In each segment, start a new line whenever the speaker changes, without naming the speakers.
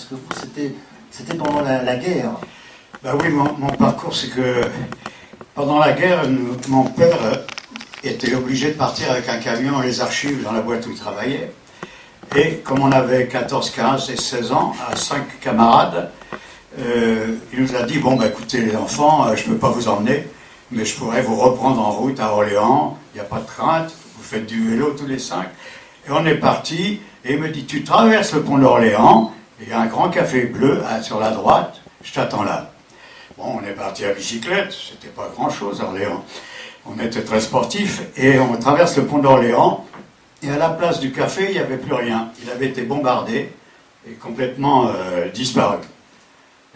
Parce que vous, c'était pendant la guerre.
Ben oui, mon parcours, c'est que pendant la guerre, mon père était obligé de partir avec un camion et les archives dans la boîte où il travaillait. Et comme on avait 14, 15 et 16 ans, à 5 camarades, il nous a dit, bon, ben écoutez les enfants, je ne peux pas vous emmener, mais je pourrais vous reprendre en route à Orléans, il n'y a pas de crainte, vous faites du vélo tous les 5. Et on est parti, et il me dit, tu traverses le pont d'Orléans, il y a un grand café bleu sur la droite, je t'attends là. Bon, on est parti à bicyclette, c'était pas grand-chose à Orléans. On était très sportifs, et on traverse le pont d'Orléans, et à la place du café, il n'y avait plus rien. Il avait été bombardé et complètement disparu.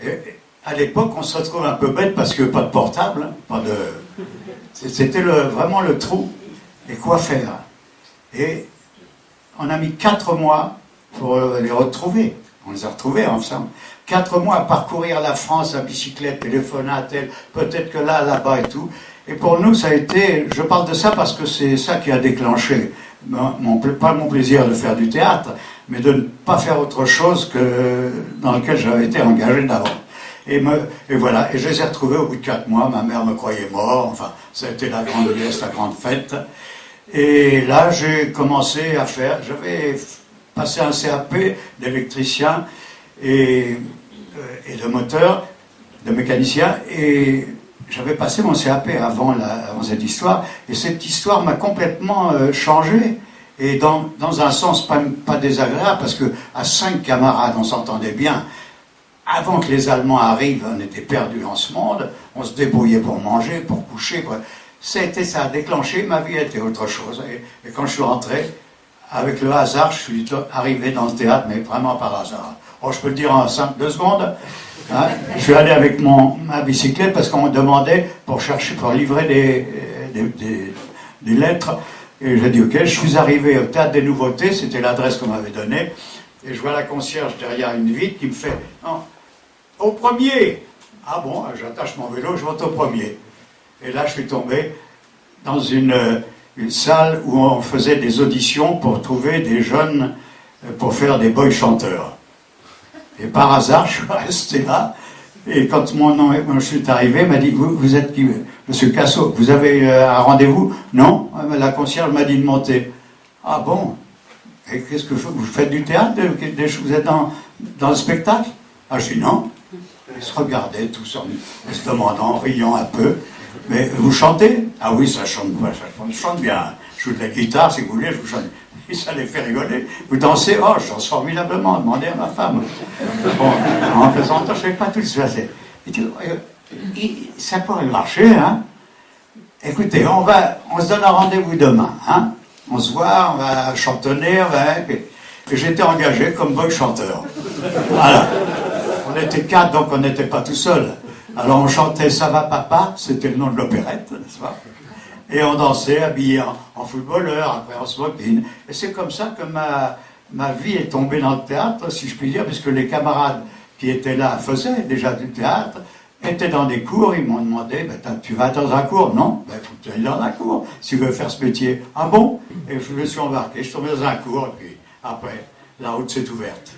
Et à l'époque, on se retrouve un peu bête parce que pas de portable, pas de... C'était vraiment le trou. Et quoi faire? Et on a mis 4 mois pour les retrouver. On les a retrouvés ensemble. 4 mois à parcourir la France à bicyclette, téléphoner à tel, peut-être que là-bas et tout. Et pour nous, ça a été... Je parle de ça parce que c'est ça qui a déclenché, pas mon plaisir de faire du théâtre, mais de ne pas faire autre chose que dans lequel j'avais été engagé d'avant. Et voilà, et je les ai retrouvés au bout de 4 mois, ma mère me croyait mort, enfin, ça a été la grande liesse, la grande fête. Et là, j'ai commencé à faire, j'avais passé un CAP d'électricien et de moteur, de mécanicien, et j'avais passé mon CAP avant cette histoire, et cette histoire m'a complètement changé, et dans un sens pas désagréable, parce que à 5 camarades, on s'entendait bien. Avant que les Allemands arrivent, on était perdus dans ce monde, on se débrouillait pour manger, pour coucher. Ça a déclenché, ma vie était autre chose. Et quand je suis rentré, avec le hasard, je suis arrivé dans le théâtre, mais vraiment par hasard. Oh, je peux le dire en 2 secondes. Hein, je suis allé avec ma bicyclette parce qu'on me demandait pour livrer des lettres. Et j'ai dit ok, je suis arrivé au Théâtre des Nouveautés, c'était l'adresse qu'on m'avait donnée. Et je vois la concierge derrière une vitre qui me fait non, au premier. Ah bon, j'attache mon vélo, je monte au premier. Et là, je suis tombé dans une salle où on faisait des auditions pour trouver des jeunes pour faire des boy chanteurs. Et par hasard, je suis resté là. Et quand je suis arrivé, il m'a dit vous êtes qui, Monsieur Cassot, vous avez un rendez-vous? Non, la concierge m'a dit de monter. Ah bon? Et qu'est-ce que vous faites du théâtre? Vous êtes dans le spectacle? Ah, je dis non. Ils se regardaient tous en se demandant, en riant un peu. Mais vous chantez? Ah oui, ça chante bien. Je joue de la guitare, si vous voulez, je vous chante. Et ça les fait rigoler. Vous dansez? Oh, je danse formidablement, demandez à ma femme. Bon, en plaisantant, je ne savais pas tout se passer. Ça pourrait marcher, hein? Écoutez, on se donne un rendez-vous demain, hein? On se voit, on va chantonner, et j'étais engagé comme boy chanteur. Voilà. On était 4, donc on n'était pas tout seul. Alors on chantait Ça va papa, c'était le nom de l'opérette, n'est-ce pas? Et on dansait habillé en footballeur, après en smoking. Et c'est comme ça que ma vie est tombée dans le théâtre, si je puis dire, puisque les camarades qui étaient là faisaient déjà du théâtre, étaient dans des cours, ils m'ont demandé, tu vas dans un cours? Non, il faut que tu ailles dans un cours, si tu veux faire ce métier. Ah bon? Et je me suis embarqué, je suis tombé dans un cours, et puis après, la route s'est ouverte.